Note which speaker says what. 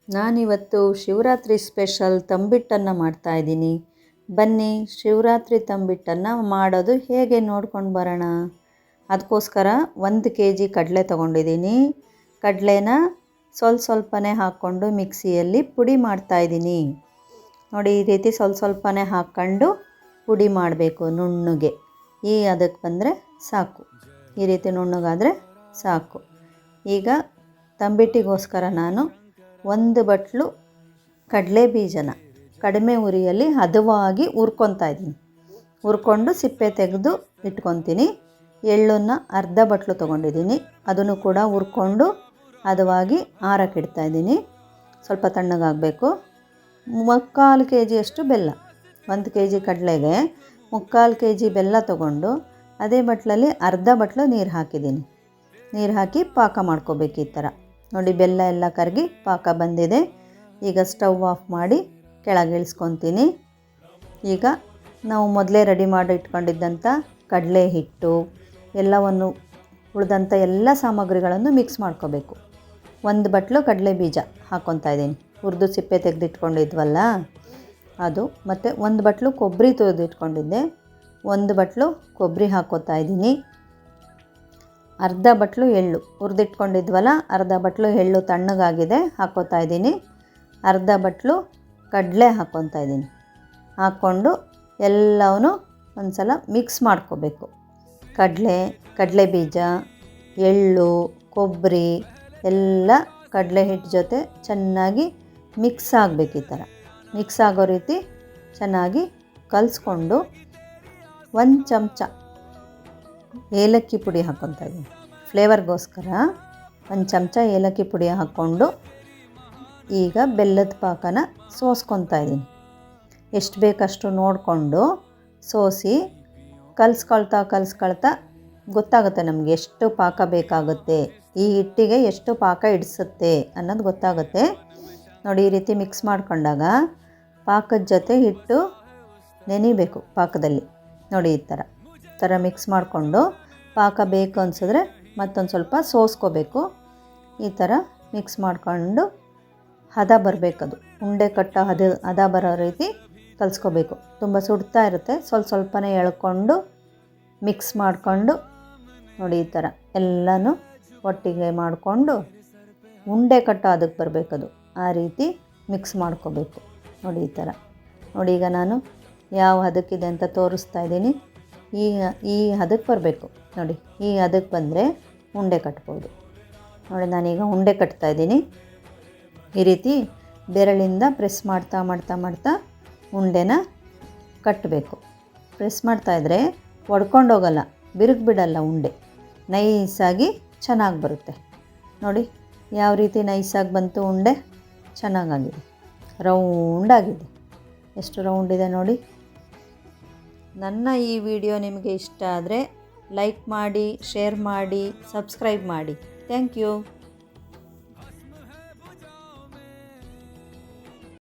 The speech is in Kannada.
Speaker 1: ನಾನಿವತ್ತು ಶಿವರಾತ್ರಿ ಸ್ಪೆಷಲ್ ತಂಬಿಟ್ಟನ್ನು ಮಾಡ್ತಾಯಿದ್ದೀನಿ. ಬನ್ನಿ ಶಿವರಾತ್ರಿ ತಂಬಿಟ್ಟನ್ನು ಮಾಡೋದು ಹೇಗೆ ನೋಡ್ಕೊಂಡು ಬರೋಣ. ಅದಕ್ಕೋಸ್ಕರ 1 kg ಕಡಲೆ ತೊಗೊಂಡಿದ್ದೀನಿ. ಕಡಲೆನ ಸ್ವಲ್ಪನೇ ಹಾಕ್ಕೊಂಡು ಮಿಕ್ಸಿಯಲ್ಲಿ ಪುಡಿ ಮಾಡ್ತಾಯಿದ್ದೀನಿ. ನೋಡಿ, ಈ ರೀತಿ ಸ್ವಲ್ಪನೇ ಹಾಕ್ಕೊಂಡು ಪುಡಿ ಮಾಡಬೇಕು ನುಣ್ಣಗೆ. ಅದಕ್ಕೆ ಬಂದರೆ ಸಾಕು. ಈ ರೀತಿ ನುಣ್ಣಗಾದರೆ ಸಾಕು. ಈಗ ತಂಬಿಟ್ಟಿಗೋಸ್ಕರ ನಾನು 1 ಬಟ್ಲು ಕಡಲೆ ಬೀಜನ ಕಡಿಮೆ ಉರಿಯಲ್ಲಿ ಹದವಾಗಿ ಹುರ್ಕೊತಾ ಇದ್ದೀನಿ. ಹುರ್ಕೊಂಡು ಸಿಪ್ಪೆ ತೆಗೆದು ಇಟ್ಕೊತೀನಿ. ಎಳ್ಳನ್ನು ಅರ್ಧ ಬಟ್ಲು ತೊಗೊಂಡಿದ್ದೀನಿ. ಅದನ್ನು ಕೂಡ ಹುರ್ಕೊಂಡು ಹದವಾಗಿ ಆರಕ್ಕಿಡ್ತಾಯಿದ್ದೀನಿ. ಸ್ವಲ್ಪ ತಣ್ಣಗಾಗಬೇಕು. 3/4 kg ಬೆಲ್ಲ. 1 kg ಕಡಲೆಗೆ 3/4 kg ಬೆಲ್ಲ ತೊಗೊಂಡು ಅದೇ ಬಟ್ಲಲ್ಲಿ ಅರ್ಧ ಬಟ್ಲು ನೀರು ಹಾಕಿದ್ದೀನಿ. ನೀರು ಹಾಕಿ ಪಾಕ ಮಾಡ್ಕೋಬೇಕು ಈ ಥರ. ನೋಡಿ, ಬೆಲ್ಲ ಎಲ್ಲ ಕರಗಿ ಪಾಕ ಬಂದಿದೆ. ಈಗ ಸ್ಟವ್ ಆಫ್ ಮಾಡಿ ಕೆಳಗೆ ಇಳಿಸ್ಕೊತೀನಿ. ಈಗ ನಾವು ಮೊದಲೇ ರೆಡಿ ಮಾಡಿ ಇಟ್ಕೊಂಡಿದ್ದಂಥ ಕಡಲೆ ಹಿಟ್ಟು ಎಲ್ಲವನ್ನು ಉಳಿದಂಥ ಎಲ್ಲ ಸಾಮಗ್ರಿಗಳನ್ನು ಮಿಕ್ಸ್ ಮಾಡ್ಕೋಬೇಕು. 1 ಬಟ್ಲು ಕಡಲೆ ಬೀಜ ಹಾಕ್ಕೊತಾ ಇದ್ದೀನಿ. ಹುರಿದು ಸಿಪ್ಪೆ ತೆಗೆದಿಟ್ಕೊಂಡಿದ್ವಲ್ಲ ಅದು. ಮತ್ತು 1 ಬಟ್ಲು ಕೊಬ್ಬರಿ ತೆಗೆದಿಟ್ಕೊಂಡಿದ್ದೆ. 1 ಬಟ್ಲು ಕೊಬ್ಬರಿ ಹಾಕ್ಕೋತಾ ಇದ್ದೀನಿ. ಅರ್ಧ ಬಟ್ಲು ಎಳ್ಳು ಹುರಿದಿಟ್ಕೊಂಡಿದ್ವಲ್ಲ, ಅರ್ಧ ಬಟ್ಲು ಎಳ್ಳು ತಣ್ಣಗಾಗಿದೆ ಹಾಕ್ಕೋತಾ ಇದ್ದೀನಿ. ಅರ್ಧ ಬಟ್ಲು ಕಡಲೆ ಹಾಕ್ಕೊತಾ ಇದ್ದೀನಿ. ಹಾಕ್ಕೊಂಡು ಎಲ್ಲವೂ ಒಂದು ಸಲ ಮಿಕ್ಸ್ ಮಾಡ್ಕೋಬೇಕು. ಕಡಲೆ ಬೀಜ, ಎಳ್ಳು, ಕೊಬ್ಬರಿ ಎಲ್ಲ ಕಡಲೆ ಹಿಟ್ಟು ಜೊತೆ ಚೆನ್ನಾಗಿ ಮಿಕ್ಸ್ ಆಗಬೇಕು. ಈ ಥರ ಮಿಕ್ಸ್ ಆಗೋ ರೀತಿ ಚೆನ್ನಾಗಿ ಕಲಿಸ್ಕೊಂಡು 1 ಚಮಚ ಏಲಕ್ಕಿ ಪುಡಿ ಹಾಕ್ಕೊತಾ ಇದ್ದೀನಿ. ಫ್ಲೇವರ್ಗೋಸ್ಕರ 1 ಚಮಚ ಏಲಕ್ಕಿ ಪುಡಿ ಹಾಕ್ಕೊಂಡು ಈಗ ಬೆಲ್ಲದ ಪಾಕನ ಸೋಸ್ಕೊತಾ ಇದ್ದೀನಿ. ಎಷ್ಟು ಬೇಕಷ್ಟು ನೋಡಿಕೊಂಡು ಸೋಸಿ ಕಲಿಸ್ಕೊಳ್ತಾ ಗೊತ್ತಾಗುತ್ತೆ ನಮಗೆ ಎಷ್ಟು ಪಾಕ ಬೇಕಾಗುತ್ತೆ, ಈ ಹಿಟ್ಟಿಗೆ ಎಷ್ಟು ಪಾಕ ಹಿಡಿಸುತ್ತೆ ಅನ್ನೋದು ಗೊತ್ತಾಗುತ್ತೆ. ನೋಡಿ, ಈ ರೀತಿ ಮಿಕ್ಸ್ ಮಾಡ್ಕೊಂಡಾಗ ಪಾಕದ ಜೊತೆ ಹಿಟ್ಟು ನೆನಿಬೇಕು ಪಾಕದಲ್ಲಿ. ನೋಡಿ, ಈ ಥರ ಮಿಕ್ಸ್ ಮಾಡಿಕೊಂಡು ಪಾಕ ಬೇಕು ಅನಿಸಿದ್ರೆ ಮತ್ತೊಂದು ಸ್ವಲ್ಪ ಸೋಸ್ಕೋಬೇಕು. ಈ ಥರ ಮಿಕ್ಸ್ ಮಾಡ್ಕೊಂಡು ಹದ ಬರಬೇಕದು. ಉಂಡೆ ಕಟ್ಟೋ ಹದ ಬರೋ ರೀತಿ ಕಲಿಸ್ಕೋಬೇಕು. ತುಂಬ ಸುಡ್ತಾ ಇರುತ್ತೆ. ಸ್ವಲ್ಪನೇ ಎಳ್ಕೊಂಡು ಮಿಕ್ಸ್ ಮಾಡಿಕೊಂಡು ನೋಡಿ, ಈ ಥರ ಎಲ್ಲನೂ ಒಟ್ಟಿಗೆ ಮಾಡಿಕೊಂಡು ಉಂಡೆ ಕಟ್ಟೋ ಅದಕ್ಕೆ ಬರಬೇಕದು. ಆ ರೀತಿ ಮಿಕ್ಸ್ ಮಾಡ್ಕೋಬೇಕು. ನೋಡಿ, ಈ ಥರ. ನೋಡಿ, ಈಗ ನಾನು ಯಾವ ಹದಕ್ಕಿದೆ ಅಂತ ತೋರಿಸ್ತಾ ಇದ್ದೀನಿ. ಈ ಹದಕ್ಕೆ ಬರಬೇಕು. ನೋಡಿ, ಈ ಹದಕ್ಕೆ ಬಂದರೆ ಉಂಡೆ ಕಟ್ಬೋದು. ನೋಡಿ, ನಾನೀಗ ಉಂಡೆ ಕಟ್ತಾ ಇದ್ದೀನಿ. ಈ ರೀತಿ ಬೆರಳಿಂದ ಪ್ರೆಸ್ ಮಾಡ್ತಾ ಉಂಡೆನ ಕಟ್ಟಬೇಕು. ಪ್ರೆಸ್ ಮಾಡ್ತಾಯಿದ್ರೆ ಒಡ್ಕೊಂಡೋಗಲ್ಲ, ಬಿರುಕು ಉಂಡೆ ನೈಸಾಗಿ ಚೆನ್ನಾಗಿ ಬರುತ್ತೆ. ನೋಡಿ, ಯಾವ ರೀತಿ ನೈಸಾಗಿ ಬಂತು ಉಂಡೆ. ಚೆನ್ನಾಗಾಗಿದೆ, ರೌಂಡಾಗಿದೆ. ಎಷ್ಟು ರೌಂಡಿದೆ ನೋಡಿ. ನನ್ನ ಈ ವಿಡಿಯೋ ನಿಮಗೆ ಇಷ್ಟ ಆದರೆ ಲೈಕ್ ಮಾಡಿ, ಶೇರ್ ಮಾಡಿ, ಸಬ್ಸ್ಕ್ರೈಬ್ ಮಾಡಿ. Thank you.